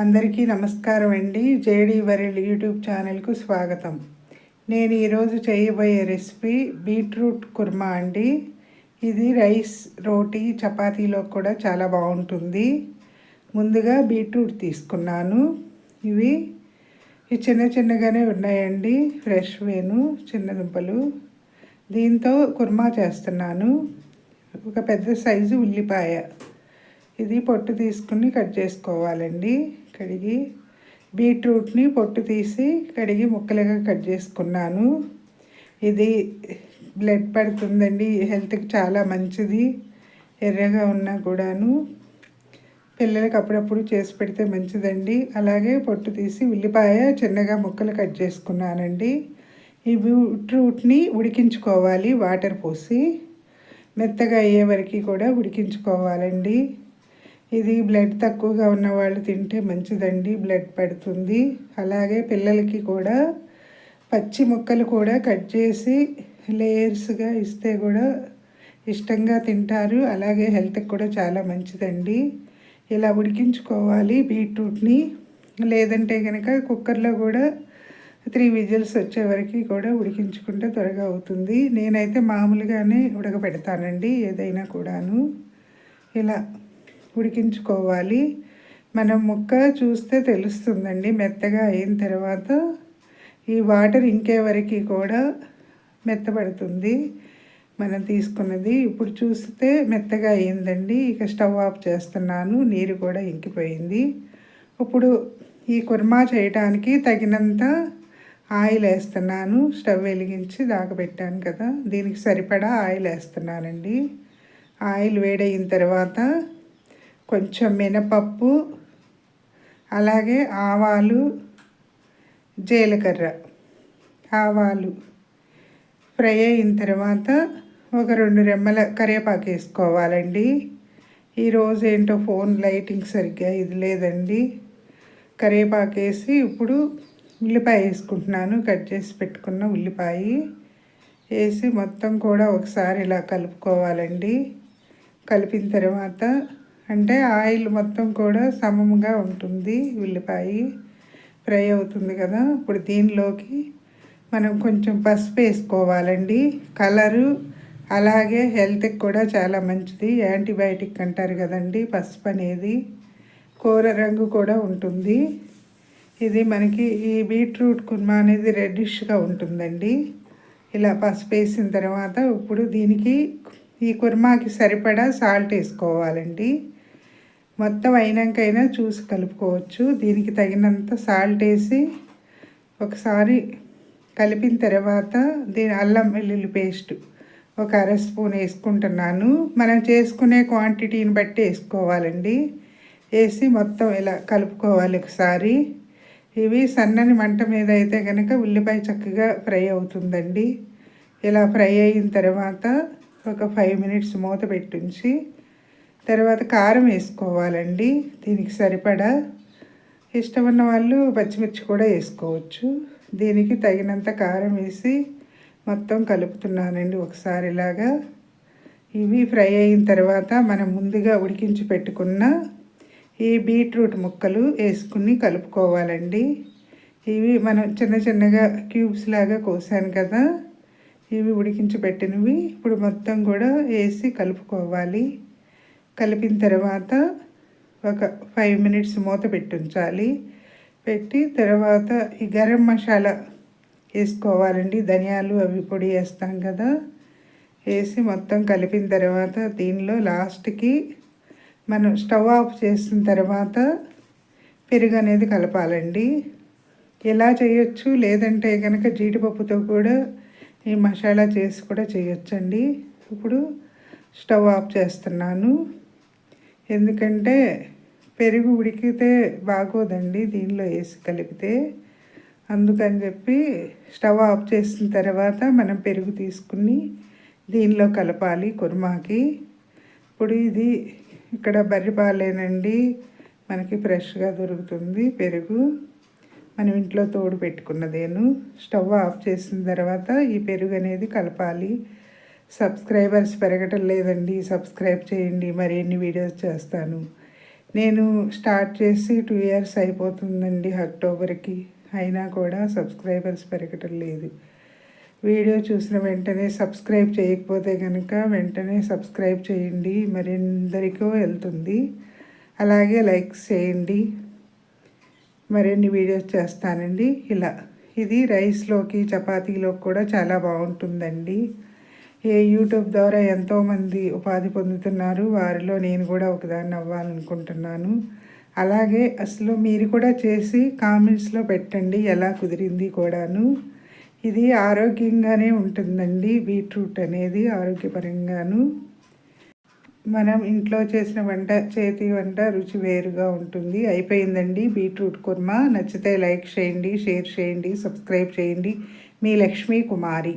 అందరికీ నమస్కారం అండి. జేడీ వరల్డ్ యూట్యూబ్ ఛానల్కు స్వాగతం. నేను ఈరోజు చేయబోయే రెసిపీ బీట్రూట్ కుర్మా అండి. ఇది రైస్, రోటీ, చపాతీలో కూడా చాలా బాగుంటుంది. ముందుగా బీట్రూట్ తీసుకున్నాను. ఇవి చిన్న చిన్నగానే ఉన్నాయండి, ఫ్రెష్ వేను చిన్న దుంపలు. దీంతో కుర్మా చేస్తున్నాను. ఒక పెద్ద సైజు ఉల్లిపాయ, ఇది పొట్టు తీసుకుని కట్ చేసుకోవాలండి. కడిగి బీట్రూట్ని పొట్టు తీసి కడిగి ముక్కలుగా కట్ చేసుకున్నాను. ఇది బ్లడ్ పడుతుందండి, హెల్త్కి చాలా మంచిది. ఎర్రగా ఉన్నా కూడాను పిల్లలకి అప్పుడప్పుడు చేసి పెడితే మంచిదండి. అలాగే పొట్టు తీసి ఉల్లిపాయ చిన్నగా ముక్కలు కట్ చేసుకున్నానండి. ఈ బీట్రూట్ని ఉడికించుకోవాలి, వాటర్ పోసి మెత్తగా అయ్యే వరకు కూడా ఉడికించుకోవాలండి. ఇది బ్లడ్ తక్కువగా ఉన్న వాళ్ళు తింటే మంచిదండి, బ్లడ్ పడుతుంది. అలాగే పిల్లలకి కూడా పచ్చి ముక్కలు కూడా కట్ చేసి లేయర్స్గా ఇస్తే కూడా ఇష్టంగా తింటారు. అలాగే హెల్త్కి కూడా చాలా మంచిదండి. ఇలా ఉడికించుకోవాలి బీట్రూట్ని. లేదంటే కనుక కుక్కర్లో కూడా 3 విజిల్స్ వచ్చే వరకు కూడా ఉడికించుకుంటే త్వరగా అవుతుంది. నేనైతే మామూలుగానే ఉడకబెడతానండి ఏదైనా కూడాను. ఇలా ఉడికించుకోవాలి. మనం ముక్క చూస్తే తెలుస్తుందండి మెత్తగా అయిన తర్వాత. ఈ వాటర్ ఇంకే వరకు కూడా మెత్తబడుతుంది మనం తీసుకున్నది. ఇప్పుడు చూస్తే మెత్తగా అయిందండి. ఇక స్టవ్ ఆఫ్ చేస్తున్నాను, నీరు కూడా ఇంకిపోయింది. ఇప్పుడు ఈ కుర్మా చేయడానికి తగినంత ఆయిల్ వేస్తున్నాను. స్టవ్ వెలిగించి దాకబెట్టాను కదా, దీనికి సరిపడా ఆయిల్ వేస్తున్నానండి. ఆయిల్ వేడైన తర్వాత కొంచెం మినపప్పు, అలాగే ఆవాలు, జీలకర్ర, ఆవాలు ఫ్రై అయిన తర్వాత ఒక 2 రెమ్మల కరివేపాకు వేసుకోవాలండి. ఈరోజు ఏంటో ఫోన్ లైటింగ్ సరిగ్గా ఇది లేదండి. కరివేపాకు వేసి ఇప్పుడు ఉల్లిపాయ వేసుకుంటున్నాను. కట్ చేసి పెట్టుకున్న ఉల్లిపాయ వేసి మొత్తం కూడా ఒకసారి ఇలా కలుపుకోవాలండి. కలిపిన తర్వాత అంటే ఆయిల్ మొత్తం కూడా సమముగా ఉంటుంది, ఉల్లిపాయ ఫ్రై అవుతుంది కదా. ఇప్పుడు దీనిలోకి మనం కొంచెం పసుపు వేసుకోవాలండి. కలరు అలాగే హెల్త్కి కూడా చాలా మంచిది. యాంటీబయాటిక్ అంటారు కదండి పసుపు అనేది. కూర రంగు కూడా ఉంటుంది. ఇది మనకి ఈ బీట్రూట్ కుర్మా అనేది రెడ్డిష్గా ఉంటుందండి. ఇలా పసుపు వేసిన తర్వాత ఇప్పుడు దీనికి ఈ కుర్మాకి సరిపడా సాల్ట్ వేసుకోవాలండి. మొత్తం అయినాకైనా చూసి కలుపుకోవచ్చు. దీనికి తగినంత సాల్ట్ వేసి ఒకసారి కలిపిన తర్వాత దీని అల్లం వెల్లుల్లి పేస్ట్ ఒక 1/2 స్పూన్ వేసుకుంటున్నాను. మనం చేసుకునే క్వాంటిటీని బట్టి వేసుకోవాలండి. వేసి మొత్తం ఇలా కలుపుకోవాలి ఒకసారి. ఇవి సన్నని మంట మీద అయితే కనుక ఉల్లిపాయ చక్కగా ఫ్రై అవుతుందండి. ఇలా ఫ్రై అయిన తర్వాత ఒక 5 మినిట్స్ మూత పెట్టించి తర్వాత కారం వేసుకోవాలండి. దీనికి సరిపడా ఇష్టం ఉన్న వాళ్ళు పచ్చిమిర్చి కూడా వేసుకోవచ్చు. దీనికి తగినంత కారం వేసి మొత్తం కలుపుతున్నానండి ఒకసారి ఇలాగా. ఇవి ఫ్రై అయిన తర్వాత మనం ముందుగా ఉడికించి పెట్టుకున్న ఈ బీట్రూట్ ముక్కలు వేసుకుని కలుపుకోవాలండి. ఇవి మనం చిన్న చిన్నగా క్యూబ్స్ లాగా కోసాను కదా, ఇవి ఉడికించి పెట్టినవి ఇప్పుడు మొత్తం కూడా వేసి కలుపుకోవాలి. కలిపిన తర్వాత ఒక 5 మినిట్స్ మూత పెట్టి ఉంచాలి. పెట్టి తర్వాత ఈ గరం మసాలా వేసుకోవాలండి. ధనియాలు అవి పొడి వేస్తాం కదా, వేసి మొత్తం కలిపిన తర్వాత దీనిలో లాస్ట్కి మనం స్టవ్ ఆఫ్ చేసిన తర్వాత పెరుగు అనేది కలపాలండి. ఎలా చేయొచ్చు, లేదంటే కనుక జీడిపప్పుతో కూడా ఈ మసాలా చేసి కూడా చేయొచ్చండి. ఇప్పుడు స్టవ్ ఆఫ్ చేస్తున్నాను. ఎందుకంటే పెరుగు ఉడికితే బాగోదండి దీనిలో వేసి కలిపితే. అందుకని చెప్పి స్టవ్ ఆఫ్ చేసిన తర్వాత మనం పెరుగు తీసుకుని దీనిలో కలపాలి కుర్మాకి. ఇప్పుడు ఇది ఇక్కడ బర్రెపాలేనండి, మనకి ఫ్రెష్గా దొరుకుతుంది పెరుగు. మనం ఇంట్లో తోడు పెట్టుకున్నదేను. స్టవ్ ఆఫ్ చేసిన తర్వాత ఈ పెరుగు అనేది కలపాలి. సబ్స్క్రైబర్స్ పెరగటం లేదండి, సబ్స్క్రైబ్ చేయండి, మరిన్ని వీడియోస్ చేస్తాను. నేను స్టార్ట్ చేసి 2 ఇయర్స్ అయిపోతుందండి అక్టోబర్కి. అయినా కూడా సబ్స్క్రైబర్స్ పెరగటం లేదు. వీడియో చూసిన వెంటనే సబ్స్క్రైబ్ చేయకపోతే కనుక వెంటనే సబ్స్క్రైబ్ చేయండి, మరిందరికో వెళ్తుంది. అలాగే లైక్స్ చేయండి. మరిన్ని వీడియోస్ చేస్తానండి. ఇది రైస్లోకి చపాతీలోకి కూడా చాలా బాగుంటుందండి. యూట్యూబ్ ద్వారా ఎంతోమంది ఉపాధి పొందుతున్నారు. వారిలో నేను కూడా ఒకదాన్ని అవ్వాలనుకుంటున్నాను. అలాగే అసలు మీరు కూడా చేసి కామెంట్స్లో పెట్టండి ఎలా కుదిరింది కూడాను. ఇది ఆరోగ్యంగానే ఉంటుందండి. బీట్రూట్ అనేది ఆరోగ్యపరంగాను. మనం ఇంట్లో చేసిన వంట, చేతి వంట రుచి వేరుగా ఉంటుంది. అయిపోయిందండి బీట్రూట్ కుర్మా. నచ్చితే లైక్ చేయండి, షేర్ చేయండి, సబ్స్క్రైబ్ చేయండి. మీ లక్ష్మీ కుమారి.